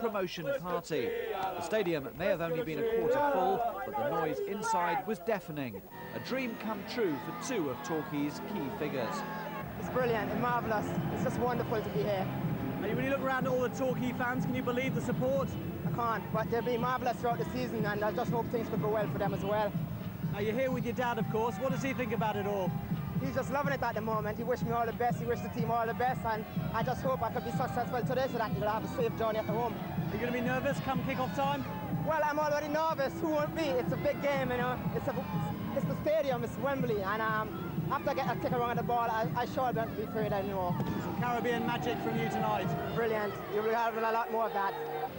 promotion party. The stadium may have only been a quarter full, but the noise inside was deafening. A dream come true for two of Torquay's key figures. It's brilliant and marvellous. It's just wonderful to be here. When you look around at all the Torquay fans, can you believe the support? I can't, but they'll be marvellous throughout the season, and I just hope things could go well for them as well. Now you're here with your dad, of course. What does he think about it all? He's just loving it at the moment. He wished me all the best. He wished the team all the best, and I just hope I could be successful today so that he'll have a safe journey at the home. Are you going to be nervous come kick-off time? Well, I'm already nervous. Who won't be? It's a big game, you know. It's the stadium. It's Wembley, and after I get a kick around the ball, I sure don't be afraid anymore. Some Caribbean magic from you tonight. Brilliant. You'll be having a lot more of that.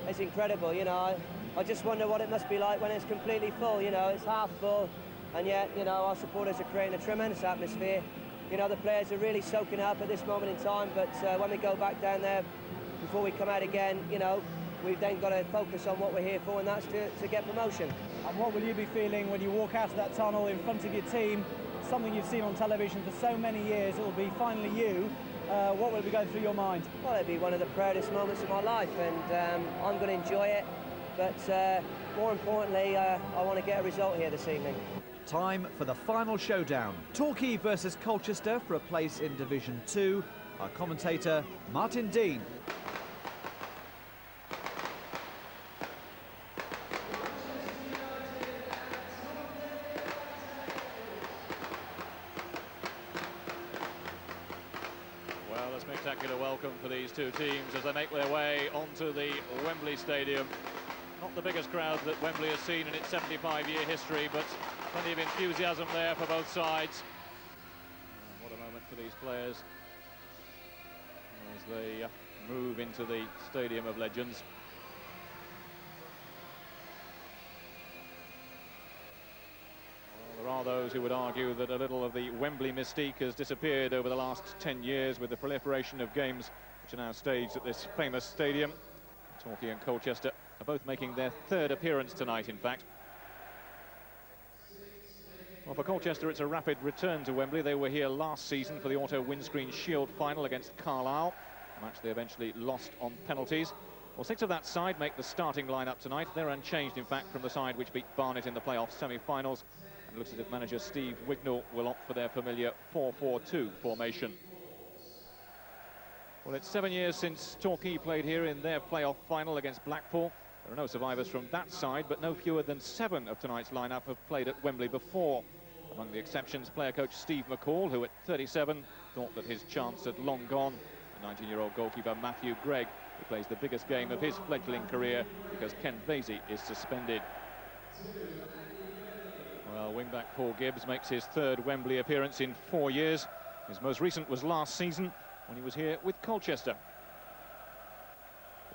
It's incredible, you know. I just wonder what it must be like when it's completely full, you know. It's half full, and yet, you know, our supporters are creating a tremendous atmosphere. You know, the players are really soaking up at this moment in time, but when we go back down there, before we come out again, you know, we've then got to focus on what we're here for, and that's to get promotion. And what will you be feeling when you walk out of that tunnel in front of your team? Something you've seen on television for so many years, it will be finally you. What will be going through your mind? Well, it'll be one of the proudest moments of my life, and I'm going to enjoy it, but more importantly, I want to get a result here this evening. Time for the final showdown. Torquay versus Colchester for a place in Division 2. Our commentator, Martin Dean. Well, a spectacular welcome for these two teams as they make their way onto the Wembley Stadium. Not the biggest crowd that Wembley has seen in its 75-year history, but plenty of enthusiasm there for both sides. What a moment for these players as they move into the Stadium of Legends. Well, there are those who would argue that a little of the Wembley mystique has disappeared over the last 10 years with the proliferation of games which are now staged at this famous stadium. Torquay and Colchester are both making their third appearance tonight, in fact. Well, for Colchester, it's a rapid return to Wembley. They were here last season for the Auto Windscreen Shield final against Carlisle, a match they eventually lost on penalties. Well, 6 of that side make the starting lineup tonight. They're unchanged, in fact, from the side which beat Barnet in the playoff semi-finals. And it looks as if manager Steve Wignall will opt for their familiar 4-4-2 formation. Well, it's 7 years since Torquay played here in their playoff final against Blackpool. There are no survivors from that side, but no fewer than 7 of tonight's lineup have played at Wembley before. Among the exceptions, player coach Steve McCall, who at 37 thought that his chance had long gone. The 19-year-old goalkeeper Matthew Gregg, who plays the biggest game of his fledgling career because Ken Vasey is suspended. Well, wingback Paul Gibbs makes his third Wembley appearance in 4 years. His most recent was last season when he was here with Colchester.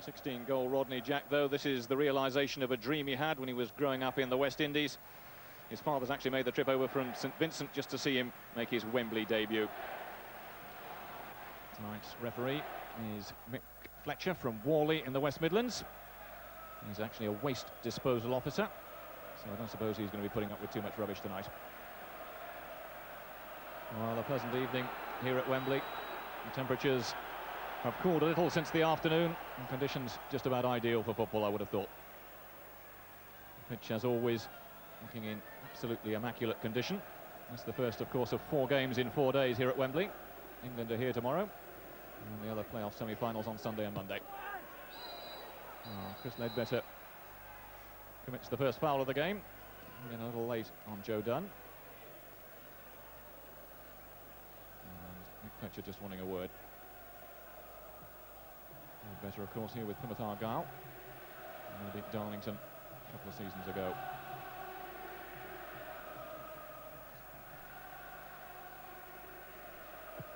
The 16-goal Rodney Jack, though, this is the realisation of a dream he had when he was growing up in the West Indies. His father's actually made the trip over from St Vincent just to see him make his Wembley debut. Tonight's referee is Mick Fletcher from Worley in the West Midlands. He's actually a waste disposal officer, so I don't suppose he's going to be putting up with too much rubbish tonight. Well, a pleasant evening here at Wembley. The temperatures have cooled a little since the afternoon, and conditions just about ideal for football, I would have thought. The pitch, as always, looking in absolutely immaculate condition. That's the first, of course, of 4 games in 4 days here at Wembley. England are here tomorrow, and the other playoff semi-finals on Sunday and Monday. Oh, Chris Ledbetter commits the first foul of the game, and a little late on Joe Dunn. And Mick Fletcher just wanting a word. Better, of course, here with Plymouth Argyle. And they beat Darlington a couple of seasons ago.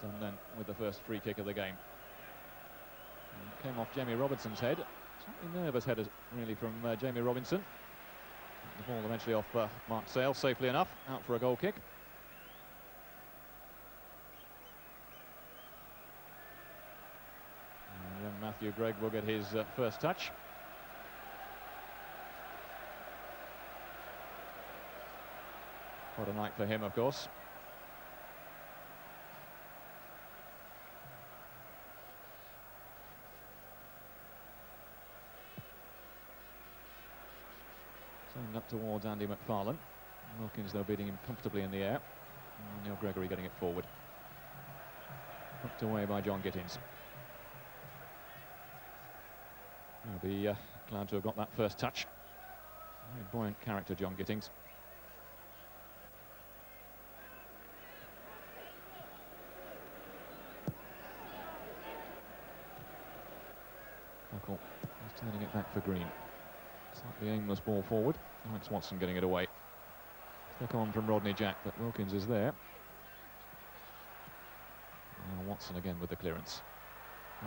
Done then with the first free kick of the game. And it came off Jamie Robinson's head. Slightly nervous header, really, from Jamie Robinson. The ball eventually off Mark Sale, safely enough, out for a goal kick. Young Matthew Gregg will get his first touch. What a night for him, of course. Turning up towards Andy McFarlane. Wilkins, though, beating him comfortably in the air. And Neil Gregory getting it forward. Hooked away by John Gittings. He'll be glad to have got that first touch. Very buoyant character, John Gittings. Buckle is turning it back for Green. Slightly aimless ball forward. Alex Watson getting it away. Stick on from Rodney Jack, but Wilkins is there. Now Watson again with the clearance.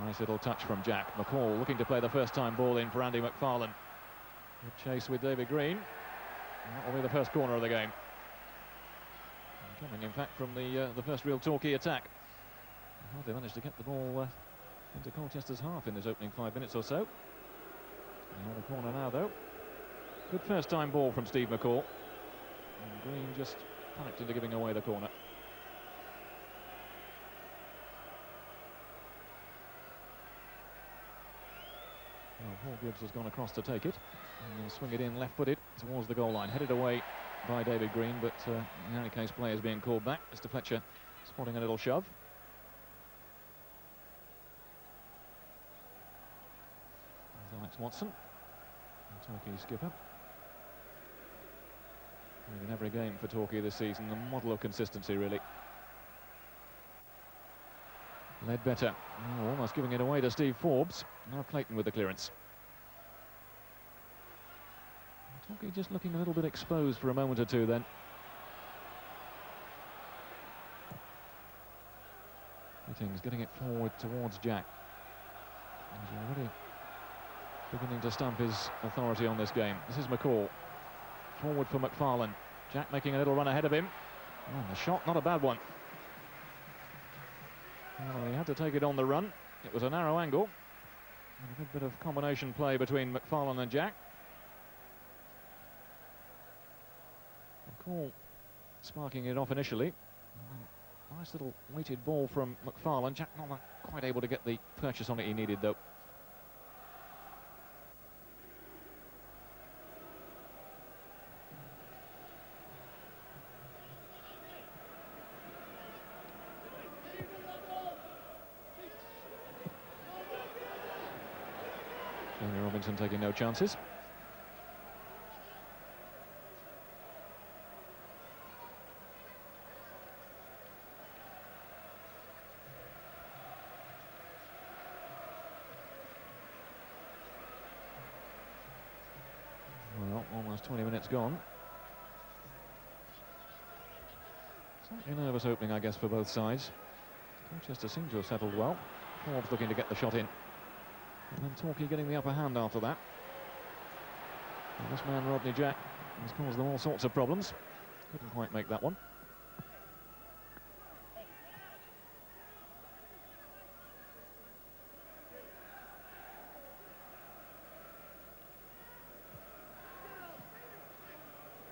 Nice little touch from Jack. McCall looking to play the first time ball in for Andy McFarlane. Good chase with David Green. And that will be the first corner of the game. And coming, in fact, from the first real Torquay attack. They managed to get the ball into Colchester's half in this opening 5 minutes or so. The corner now, though. Good first time ball from Steve McCall. And Green just panicked into giving away the corner. Well, Paul Gibbs has gone across to take it. And he'll swing it in left-footed towards the goal line. Headed away by David Green, but in any case, play is being called back. Mr. Fletcher spotting a little shove. There's Alex Watson, the Torquay skipper. In every game for Torquay this season, the model of consistency, really. Ledbetter, almost giving it away to Steve Forbes. Now Clayton with the clearance. Torquay just looking a little bit exposed for a moment or two then. Gittings getting it forward towards Jack. He's already beginning to stamp his authority on this game. This is McCall. Forward for McFarlane. Jack making a little run ahead of him. And the shot, not a bad one. Well, he had to take it on the run. It was a narrow angle. And a good bit of combination play between McFarlane and Jack. McCall sparking it off initially. Nice little weighted ball from McFarlane. Jack not quite able to get the purchase on it he needed, though. Jamie Robinson taking no chances. Well, almost 20 minutes gone. Slightly nervous opening, I guess, for both sides. Colchester seemed to have settled well. Forbes looking to get the shot in. And then Torquay getting the upper hand after that. And this man, Rodney Jack, has caused them all sorts of problems. Couldn't quite make that one.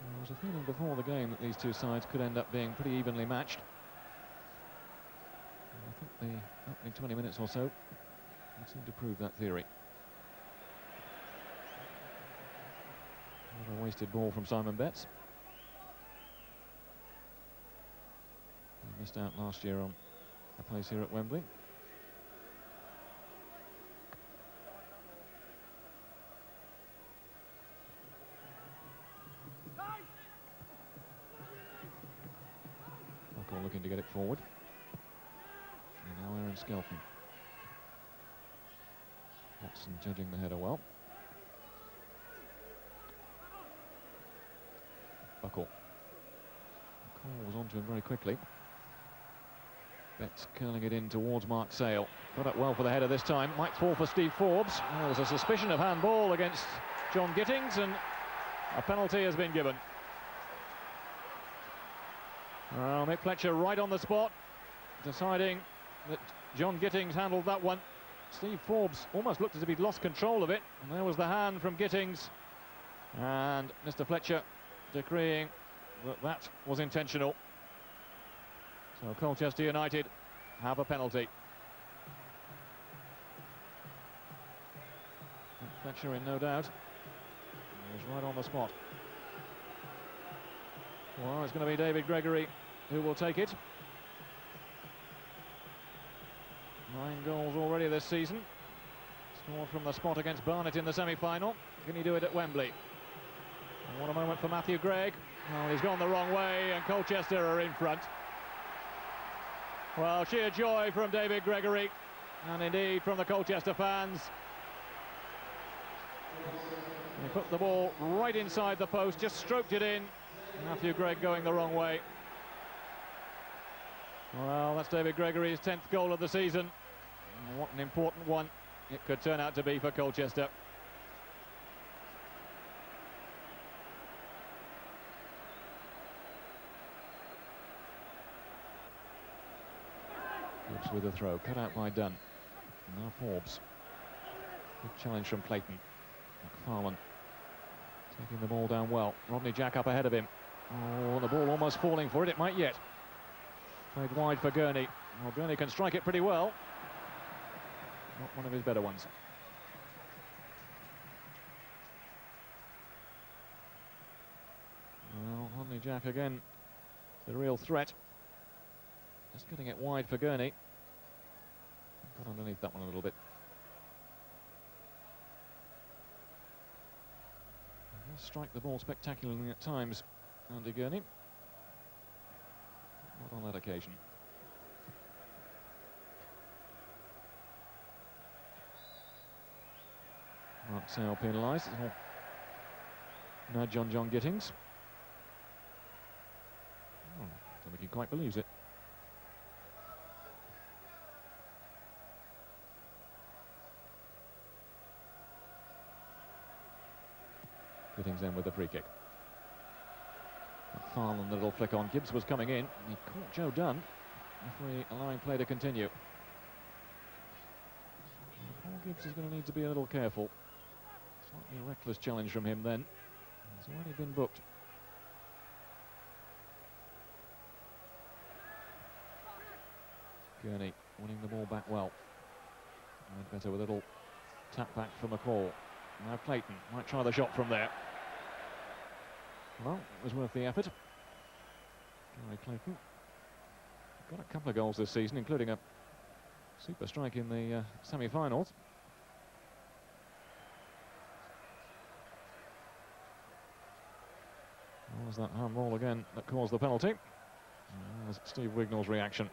There was a feeling before the game that these two sides could end up being pretty evenly matched. And I think the opening 20 minutes or so seem to prove that theory. Another wasted ball from Simon Betts. He missed out last year on a place here at Wembley. Buckle looking to get it forward. And now Aaron Skelton. Watson judging the header well. Buckle. The call was onto him very quickly. Betts curling it in towards Mark Sale. Got it well for the header this time. Might fall for Steve Forbes. Well, there's a suspicion of handball against John Gittings, and a penalty has been given. Well, Mick Fletcher right on the spot, deciding that John Gittings handled that one. Steve Forbes almost looked as if he'd lost control of it, and there was the hand from Gittings, and Mr. Fletcher decreeing that that was intentional. So Colchester United have a penalty. Fletcher in no doubt. He was right on the spot. Well, it's going to be David Gregory who will take it. 9 goals already this season. Scored from the spot against Barnet in the semi-final. Can he do it at Wembley? And what a moment for Matthew Gregg. Oh, he's gone the wrong way, and Colchester are in front. Well, sheer joy from David Gregory, and indeed from the Colchester fans. He put the ball right inside the post, just stroked it in. Matthew Gregg going the wrong way. Well, that's David Gregory's 10th goal of the season. What an important one it could turn out to be for Colchester. Gibbs with a throw, cut out by Dunn. Now Forbes. Good challenge from Clayton. McFarlane taking the ball down well. Rodney Jack up ahead of him. Oh, the ball almost falling for it. It might yet. Played wide for Gurney. Well, Gurney can strike it pretty well. Not one of his better ones. Well, Rodney Jack again, the real threat. Just getting it wide for Gurney. Got underneath that one a little bit. He'll strike the ball spectacularly at times, Andy Gurney. Not on that occasion. Mark Sale penalised. Nudge on John Gittings. Oh, don't think he quite believes it. Gittings then with the free kick. McFarlane, the little flick on. Gibbs was coming in. He caught Joe Dunn. Referee allowing play to continue. Paul Gibbs is going to need to be a little careful. Slightly reckless challenge from him then. He's already been booked. Gurney winning the ball back well. And better with a little tap back for McCall. Now Clayton might try the shot from there. Well, it was worth the effort. Gary Clayton got a couple of goals this season, including a super strike in the semi-finals. Was that handball again that caused the penalty? There's Steve Wignall's reaction.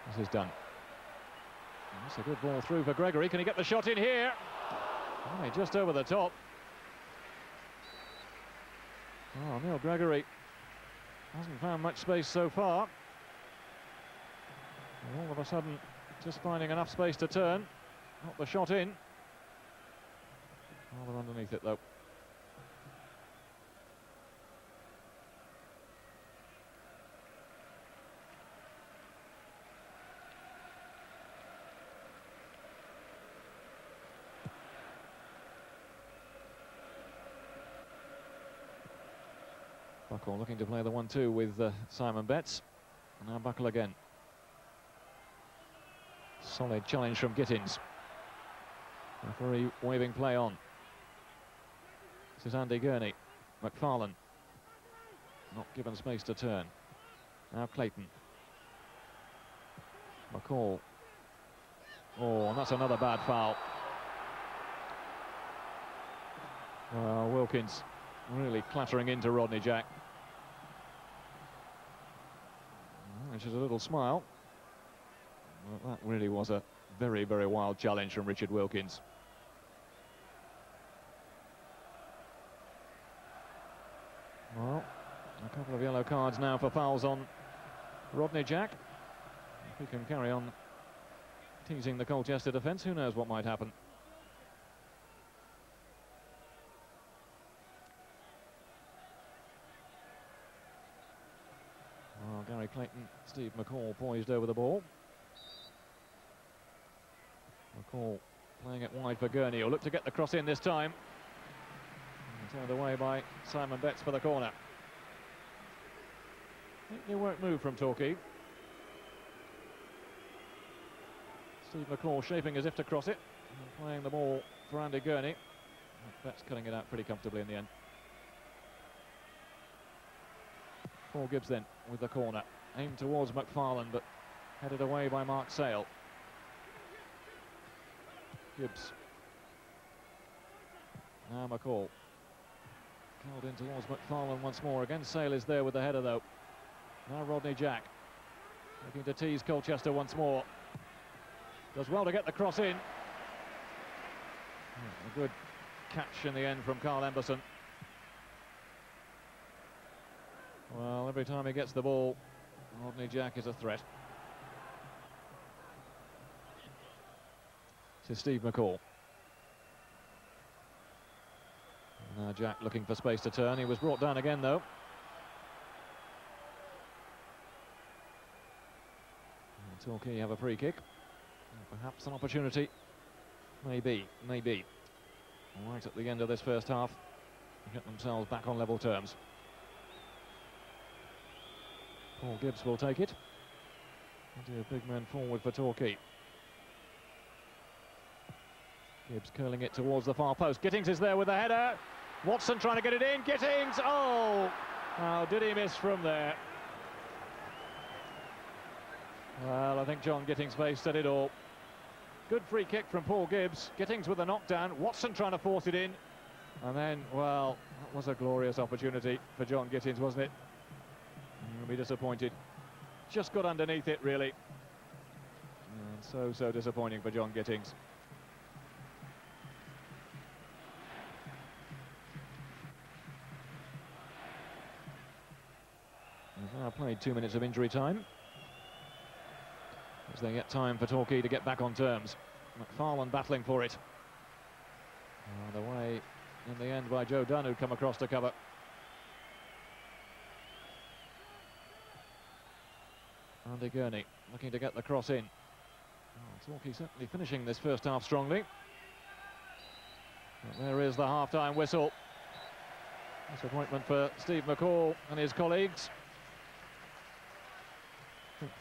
This is done. That's a good ball through for Gregory. Can he get the shot in here? Oh, just over the top. Oh, Neil Gregory hasn't found much space so far. And all of a sudden, just finding enough space to turn. Not the shot in. Rather underneath it, though. Buckle looking to play the 1-2 with Simon Betts. And now Buckle again. Solid challenge from Gittins. Referee waving play on. This is Andy Gurney. McFarlane. Not given space to turn. Now Clayton. McCall. Oh, and that's another bad foul. Wilkins really clattering into Rodney Jack. Which is a little smile. Well, that really was a very, very wild challenge from Richard Wilkins. Well, a couple of yellow cards now for fouls on Rodney Jack. If he can carry on teasing the Colchester defence, who knows what might happen. Well, Gary Clayton, Steve McCall poised over the ball. McCall playing it wide for Gurney, who'll look to get the cross in this time. And turned away by Simon Betts for the corner. It won't move from Torquay. Steve McCall shaping as if to cross it, and playing the ball for Andy Gurney. That's cutting it out pretty comfortably in the end. Paul Gibbs then with the corner, aimed towards McFarlane, but headed away by Mark Sale. Gibbs. Now McCall. Curled in towards McFarlane once more. Again, Sale is there with the header though. Now Rodney Jack. Looking to tease Colchester once more. Does well to get the cross in. A good catch in the end from Carl Emberson. Well, every time he gets the ball, Rodney Jack is a threat. To Steve McCall. Now Jack looking for space to turn. He was brought down again though. And Torquay have a free kick. And perhaps an opportunity. Maybe. Right at the end of this first half, to get themselves back on level terms. Paul Gibbs will take it. Plenty of big men forward for Torquay. Gibbs curling it towards the far post. Gittings is there with the header. Watson trying to get it in. Gittings! Oh! How did he miss from there? Well, I think John Gittings' face said it all. Good free kick from Paul Gibbs. Gittings with the knockdown. Watson trying to force it in. And then, well, that was a glorious opportunity for John Gittings, wasn't it? He'll be disappointed. Just got underneath it, really. And so disappointing for John Gittings. They've now played 2 minutes of injury time, as they get time for Torquay to get back on terms. McFarlane battling for it. And away in the end by Joe Dunn, who'd come across to cover. Andy Gurney looking to get the cross in. Oh, Torquay certainly finishing this first half strongly. But there is the half-time whistle. Disappointment for Steve McCall and his colleagues.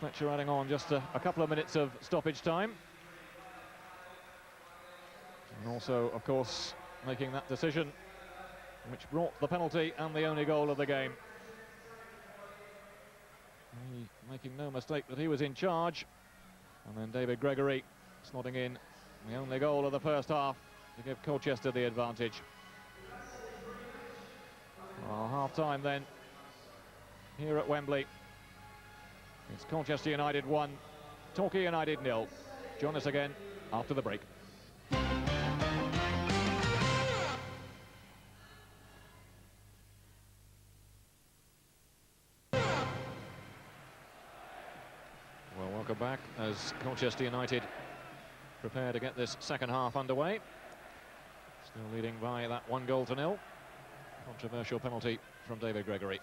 Fletcher adding on just a couple of minutes of stoppage time. And also, of course, making that decision which brought the penalty and the only goal of the game. He making no mistake that he was in charge. And then David Gregory slotting in the only goal of the first half to give Colchester the advantage. Well, half-time then here at Wembley. It's Colchester United 1, Torquay United 0. Join us again after the break. Well, welcome back as Colchester United prepare to get this second half underway. Still leading by that 1-0. Controversial penalty from David Gregory.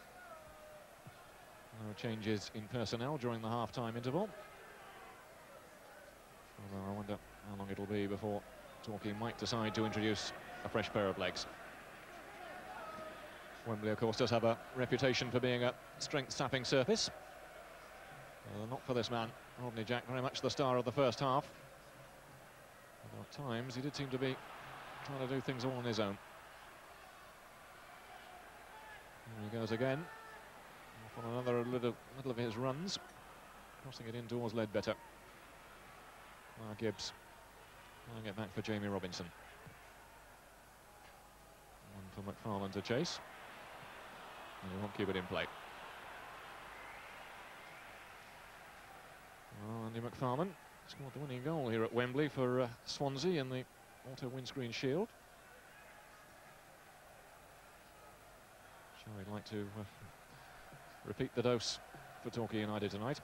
No changes in personnel during the half-time interval. Although I wonder how long it'll be before Torquay might decide to introduce a fresh pair of legs. Wembley, of course, does have a reputation for being a strength-sapping surface. Not for this man, Rodney Jack, very much the star of the first half. But at times, he did seem to be trying to do things all on his own. Here he goes again. Off on another little of his runs, crossing it in towards Ledbetter. Gibbs trying to get back for Jamie Robinson. One for McFarlane to chase. And he won't keep it in play. Well, Andy McFarlane scored the winning goal here at Wembley for Swansea in the Auto Windscreen Shield. Sure, he'd like to repeat the dose for Torquay United tonight.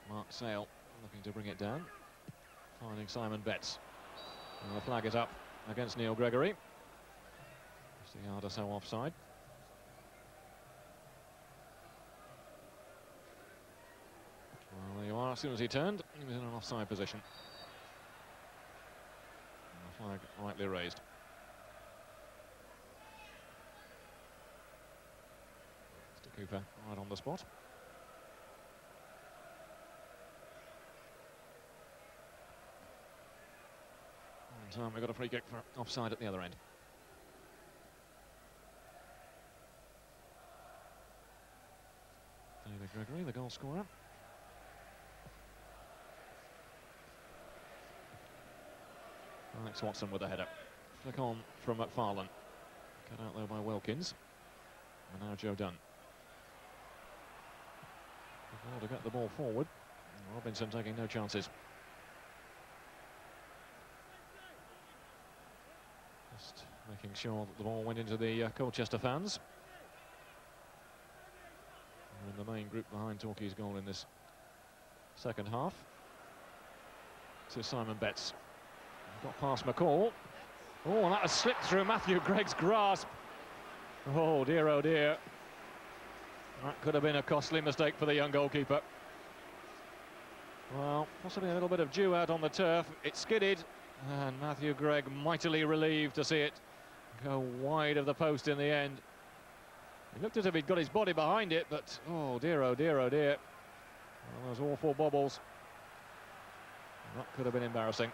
Mark Sale looking to bring it down, finding Simon Betts. And the flag is up against Neil Gregory. Just a yard or so offside. as soon as he turned, he was in an offside position. And the flag rightly raised. Mr. Cooper right on the spot. And we've got a free kick for offside at the other end. David Gregory, the goal scorer. Alex Watson with a header. Flick on from McFarlane. Cut out there by Wilkins. And now Joe Dunn. Well, to get the ball forward. Robinson taking no chances. Just making sure that the ball went into the Colchester fans. In the main group behind Torquay's goal in this second half. To Simon Betts. Got past McCall. Oh, and that has slipped through Matthew Gregg's grasp. Oh dear, oh dear. That could have been a costly mistake for the young goalkeeper. Well, possibly a little bit of dew out on the turf. It skidded, and Matthew Gregg mightily relieved to see it go wide of the post in the end. It looked as if he'd got his body behind it, but oh dear, oh dear, oh dear. Well, those awful bobbles. That could have been embarrassing.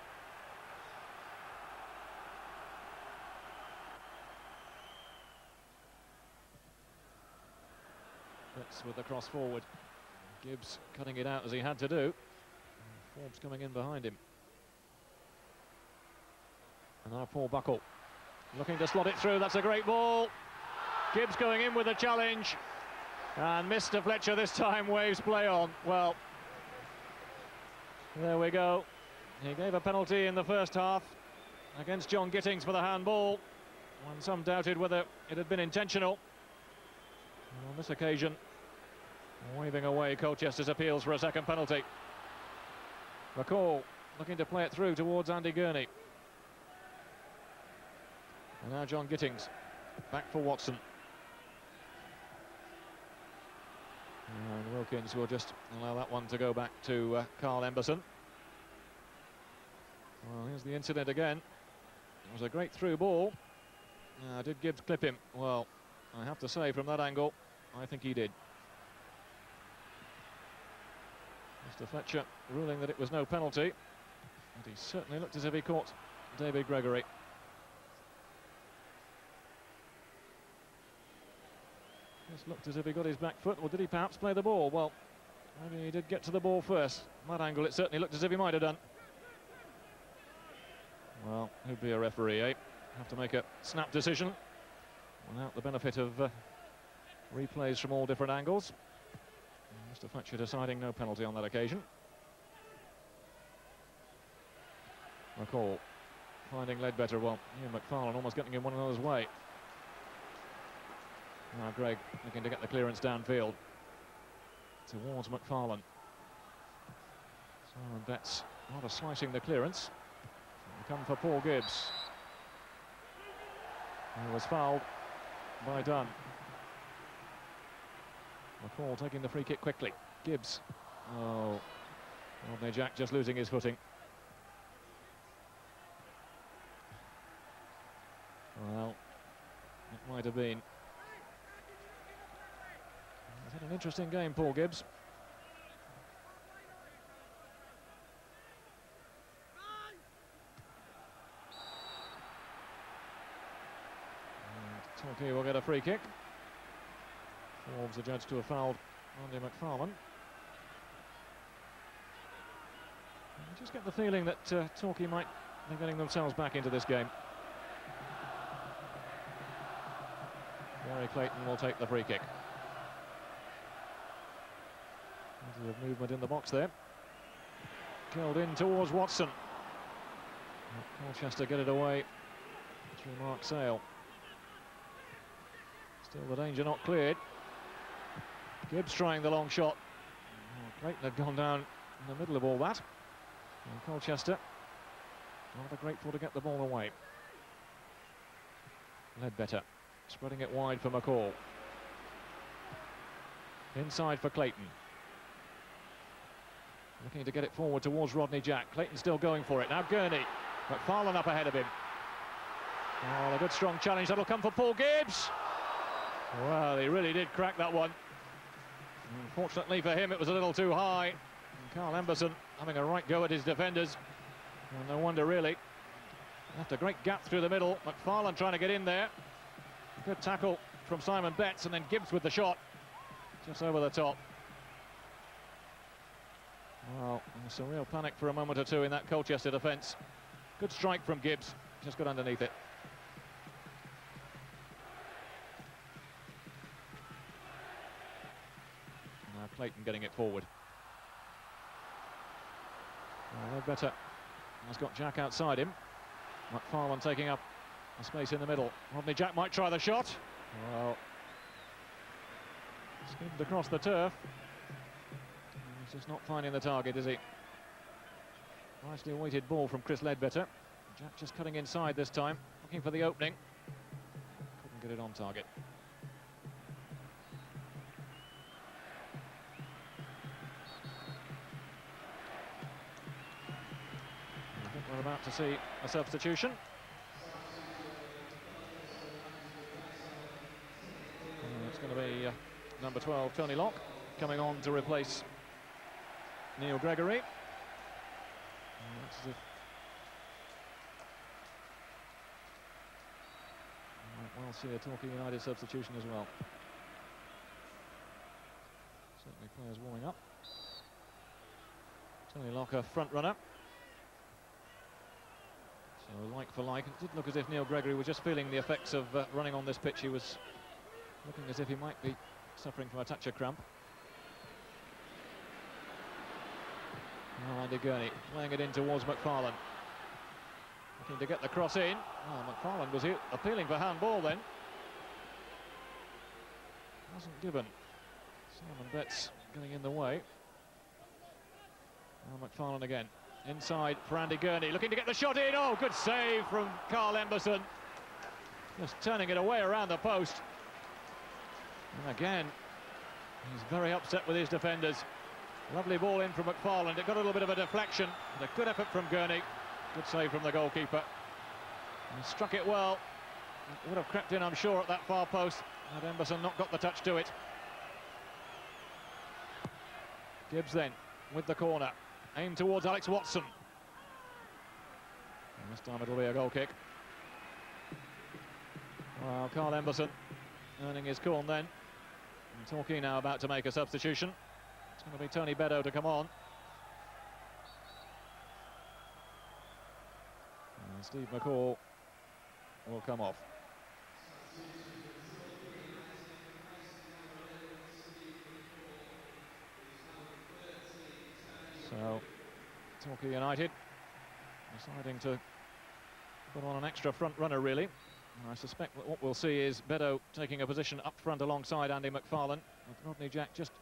Betts with the cross forward. Gibbs cutting it out as he had to do. Forbes coming in behind him. And now Paul Buckle looking to slot it through. That's a great ball. Gibbs going in with a challenge. And Mr. Fletcher this time waves play on. Well, there we go. He gave a penalty in the first half against John Gittings for the handball, when some doubted whether it had been intentional. And on this occasion, waving away Colchester's appeals for a second penalty. McCall looking to play it through towards Andy Gurney. And now John Gittings back for Watson. And Wilkins will just allow that one to go back to Carl Emberson. Well, here's the incident again. It was a great through ball. Did Gibbs clip him? Well, I have to say from that angle, I think he did. Mr. Fletcher ruling that it was no penalty, but he certainly looked as if he caught David Gregory. Just looked as if he got his back foot, or did he perhaps play the ball? Well, maybe he did get to the ball first. From that angle, it certainly looked as if he might have done. Well, who'd be a referee, eh? Have to make a snap decision without the benefit of replays from all different angles. And Mr. Fletcher deciding no penalty on that occasion. McCall finding Ledbetter. Well, Ian McFarlane almost getting in one another's way. Now Gregg looking to get the clearance downfield towards McFarlane. Simon Betts rather slicing the clearance. Come for Paul Gibbs. He was fouled by Dunn. McCall taking the free kick quickly. Gibbs. Oh, Rodney Jack just losing his footing. Well, it might have been. He's had an interesting game, Paul Gibbs. Torquay will get a free kick. Forbes adjudged to have fouled Andy McFarlane. I just get the feeling that Torquay might be getting themselves back into this game. Gary Clayton will take the free kick. A bit of movement in the box there. Curled in towards Watson. Colchester get it away through Mark Sale. Still the danger not cleared. Gibbs trying the long shot. Clayton had gone down in the middle of all that. And Colchester rather grateful to get the ball away. Ledbetter spreading it wide for McCall. Inside for Clayton. Looking to get it forward towards Rodney Jack. Clayton still going for it. Now Gurney. McFarlane up ahead of him. Oh, a good strong challenge. That'll come for Paul Gibbs. Well, he really did crack that one. Unfortunately for him, it was a little too high. And Carl Emberson having a right go at his defenders. Well, no wonder, really. Left a great gap through the middle. McFarlane trying to get in there. Good tackle from Simon Betts, and then Gibbs with the shot. Just over the top. Well, there's a real panic for a moment or two in that Colchester defence. Good strike from Gibbs. Just got underneath it. Now Clayton getting it forward. Well, Ledbetter has got Jack outside him. McFarlane taking up a space in the middle. Rodney Jack might try the shot. Well, skimmed across the turf. He's just not finding the target, is he? Nicely weighted ball from Chris Ledbetter. Jack just cutting inside this time, looking for the opening. Couldn't get it on target. I think we're about to see a substitution. It's going to be number 12, Tony Locke, coming on to replace Neil Gregory. Looks as if might well see a Torquay United substitution as well. Certainly players warming up. Tony Locke, a front runner. So like for like, it did look as if Neil Gregory was just feeling the effects of running on this pitch. He was looking as if he might be suffering from a touch of cramp. Now Andy Gurney playing it in towards McFarlane. Looking to get the cross in. Oh, McFarlane was appealing for handball then. Wasn't given. Simon Betts getting in the way. Now McFarlane again. Inside for Andy Gurney, looking to get the shot in. Oh, good save from Carl Emberson. Just turning it away around the post. And again, he's very upset with his defenders. Lovely ball in from McFarlane. It got a little bit of a deflection. And a good effort from Gurney. Good save from the goalkeeper. He struck it well. It would have crept in, I'm sure, at that far post. Had Emberson not got the touch to it. Gibbs then with the corner. Aimed towards Alex Watson. And this time it'll be a goal kick. Well, Carl Emberson earning his corn then. And Torquay now about to make a substitution. It's going to be Tony Beddoe to come on. And Steve McCall will come off. So, Torquay United deciding to put on an extra front runner, really. And I suspect that what we'll see is Beddoe taking a position up front alongside Andy McFarlane, with Rodney Jack just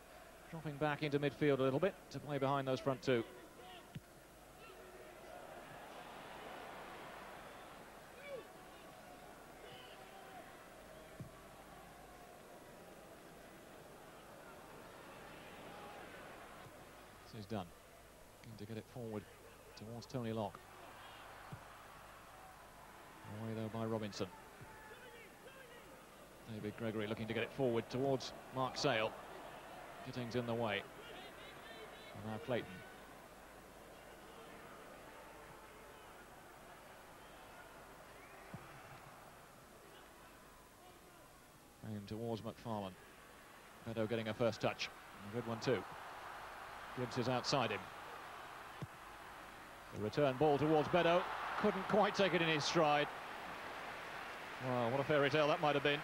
dropping back into midfield a little bit to play behind those front two. This is done. To get it forward towards Tony Locke. Away though by Robinson. David Gregory looking to get it forward towards Mark Sale. Gittings in the way. And now Clayton. Aimed towards McFarlane. Beddoe getting a first touch. A good one too. Gibbs is outside him. The return ball towards Beddoe, couldn't quite take it in his stride. Wow, what a fairy tale that might have been.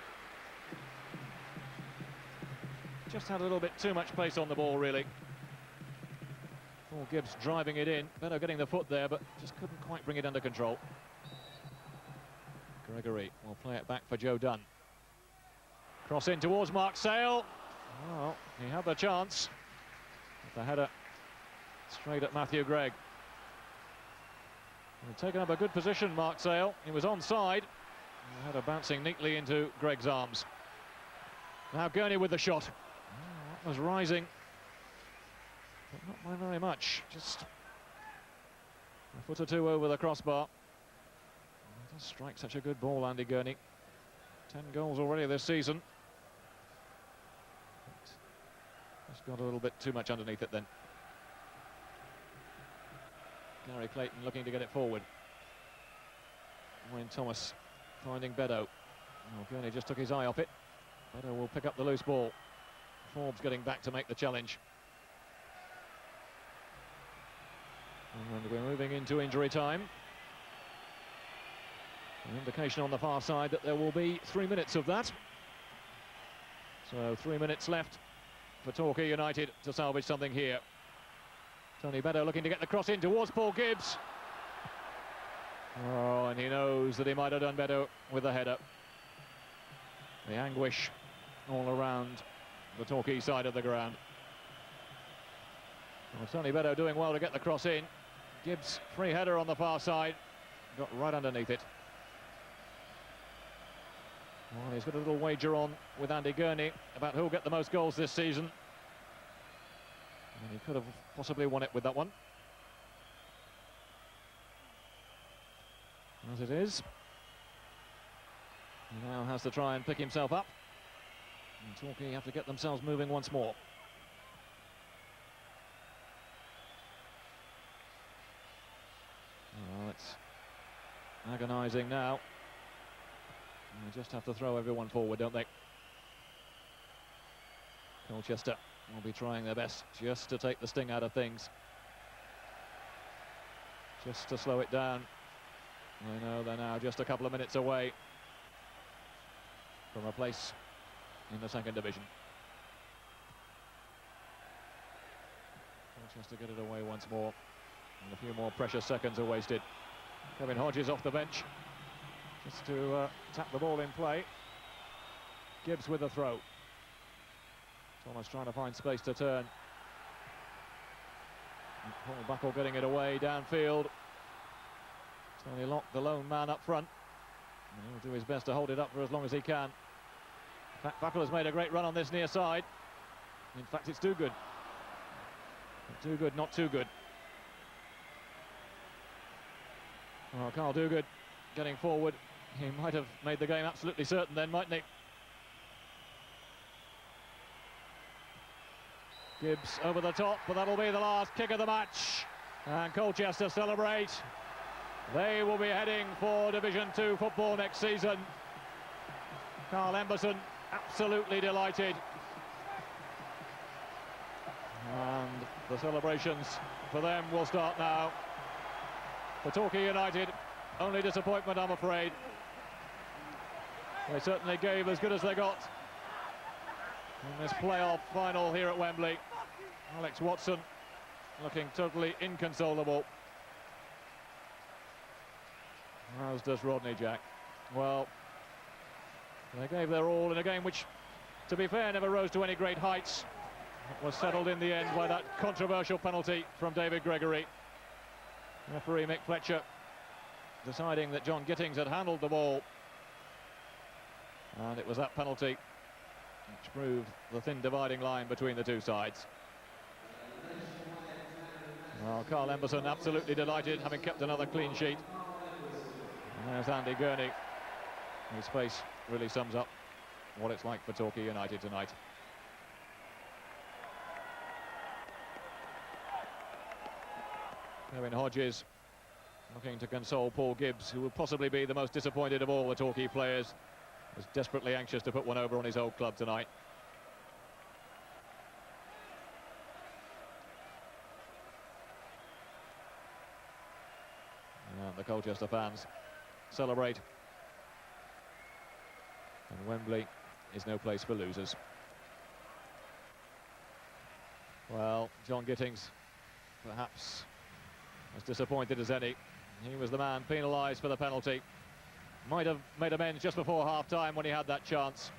Just had a little bit too much pace on the ball, really. Paul Gibbs driving it in. Beddoe getting the foot there, but just couldn't quite bring it under control. Gregory will play it back for Joe Dunn. Cross in towards Mark Sale. Well, he had the chance. But the header straight at Matthew Gregg. He'd taken up a good position, Mark Sale. He was onside. The header bouncing neatly into Gregg's arms. Now Gurney with the shot. Oh, that was rising. but not by very much. Just a foot or two over the crossbar. He does strike such a good ball, Andy Gurney. 10 goals already this season. Just got a little bit too much underneath it then. Gary Clayton looking to get it forward. Wayne Thomas finding Beddoe. Oh, Gurney just took his eye off it. Beddoe will pick up the loose ball. Forbes getting back to make the challenge. And we're moving into injury time. An indication on the far side that there will be 3 minutes of that. So 3 minutes left for Torquay United to salvage something here. Tony Beddoe looking to get the cross in towards Paul Gibbs. Oh, and he knows that he might have done better with the header. The anguish all around the Torquay side of the ground. Well, Tony Beddoe doing well to get the cross in. Gibbs, free header on the far side, got right underneath it. Well, he's got a little wager on with Andy Gurney about who'll get the most goals this season. And he could have possibly won it with that one. As it is, he now has to try and pick himself up. And Torquay have to get themselves moving once more. Well, it's agonising now. They just have to throw everyone forward, don't they? Colchester will be trying their best just to take the sting out of things. Just to slow it down. I know they're now just a couple of minutes away from a place in the second division. Colchester get it away once more, and a few more precious seconds are wasted. Kevin Hodges off the bench just to tap the ball in play. Gibbs with a throw. Thomas trying to find space to turn. And Paul Buckle getting it away downfield. Tony Locke, the lone man up front. And he'll do his best to hold it up for as long as he can. In fact, Buckle has made a great run on this near side. In fact, it's too good. Too good, not too good. Well, Carl Duguid getting forward. He might have made the game absolutely certain then, mightn't he? Gibbs over the top, but that'll be the last kick of the match. And Colchester celebrate. They will be heading for Division 2 football next season. Carl Emberson absolutely delighted. And the celebrations for them will start now. For Torquay United, only disappointment, I'm afraid. They certainly gave as good as they got in this playoff final here at Wembley. Alex Watson looking totally inconsolable, as does Rodney Jack. Well, they gave their all in a game which, to be fair, never rose to any great heights. It was settled in the end by that controversial penalty from David Gregory. Referee Mick Fletcher deciding that John Gittings had handled the ball, and it was that penalty which proved the thin dividing line between the two sides. Well, Carl Emberson absolutely delighted, having kept another clean sheet. And there's Andy Gurney, whose face really sums up what it's like for Torquay United tonight. Kevin Hodges looking to console Paul Gibbs, who will possibly be the most disappointed of all the Torquay players. Was desperately anxious to put one over on his old club tonight. And the Colchester fans celebrate. And Wembley is no place for losers. Well, John Gittings, perhaps as disappointed as any. He was the man penalised for the penalty. Might have made amends just before half-time when he had that chance.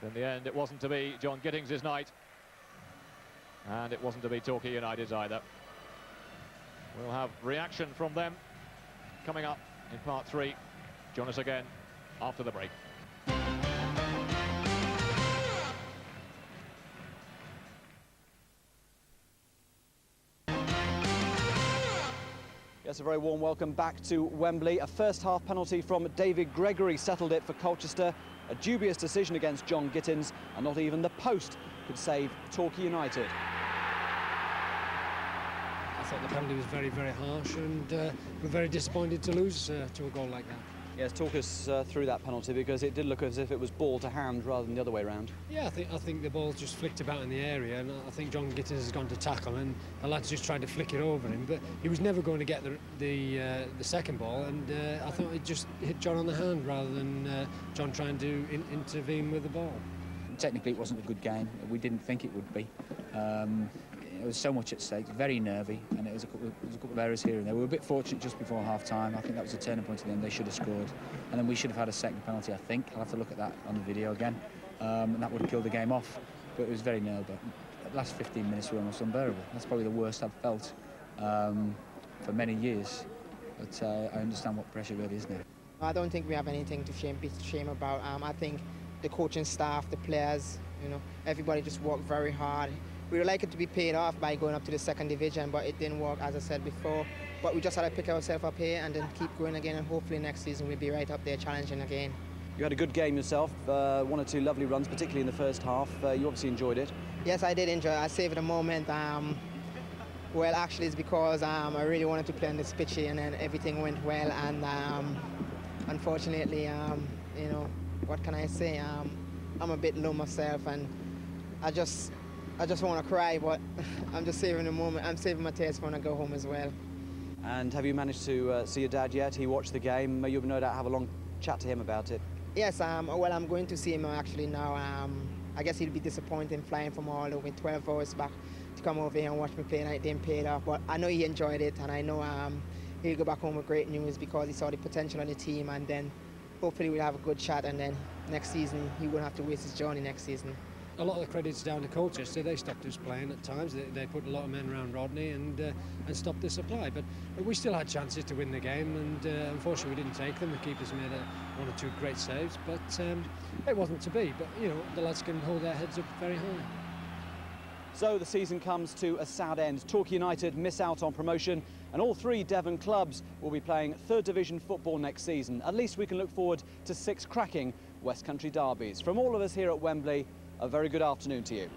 But in the end, it wasn't to be John Gittings' night. And it wasn't to be Torquay United's either. We'll have reaction from them coming up in part 3. Join us again after the break. Yes, a very warm welcome back to Wembley. A first-half penalty from David Gregory settled it for Colchester. A dubious decision against John Gittins, and not even the post could save Torquay United. I thought the penalty was very, very harsh, and we're very disappointed to lose to a goal like that. Yes, talk us through that penalty, because it did look as if it was ball to hand rather than the other way around. Yeah, I think the ball just flicked about in the area, and I think John Gittins has gone to tackle, and the lads just tried to flick it over him, but he was never going to get the second ball, and I thought it just hit John on the hand rather than John trying to intervene with the ball. Technically, it wasn't a good game. We didn't think it would be. There was so much at stake, very nervy, and it was a couple of errors here and there. We were a bit fortunate just before half-time. I think that was a turning point in the end. They should have scored, and then we should have had a second penalty, I think. I'll have to look at that on the video again, and that would have killed the game off. But it was very narrow. But the last 15 minutes were almost unbearable. That's probably the worst I've felt for many years. But I understand what pressure really is now. I don't think we have anything to be shame about. I think the coaching staff, the players, everybody just worked very hard. We would like it to be paid off by going up to the second division, but it didn't work, as I said before. But we just had to pick ourselves up here and then keep going again, and hopefully next season we'll be right up there challenging again. You had a good game yourself, 1 or 2 lovely runs, particularly in the first half. You obviously enjoyed it. Yes, I did enjoy it. I saved the moment. Well, actually, it's because I really wanted to play on this pitch, and then everything went well. And unfortunately, what can I say? I'm a bit low myself, and I just want to cry, but I'm just saving the moment. I'm saving my tears for when I go home as well. And have you managed to see your dad yet? He watched the game. You'll no doubt have a long chat to him about it. Yes, well, I'm going to see him actually now. I guess he'll be disappointed flying from all the way 12 hours back to come over here and watch me play, and it didn't pay it off. But I know he enjoyed it, and I know he'll go back home with great news because he saw the potential on the team, and then hopefully we'll have a good chat, and then next season he won't have to waste his journey next season. A lot of the credit's down to Colchester. They stopped us playing at times. They put a lot of men around Rodney and stopped the supply. But we still had chances to win the game, and unfortunately we didn't take them. The keepers made 1 or 2 great saves, but it wasn't to be. But the lads can hold their heads up very high. So the season comes to a sad end. Torquay United miss out on promotion, and all 3 Devon clubs will be playing 3rd Division football next season. At least we can look forward to 6 cracking West Country derbies. From all of us here at Wembley, a very good afternoon to you.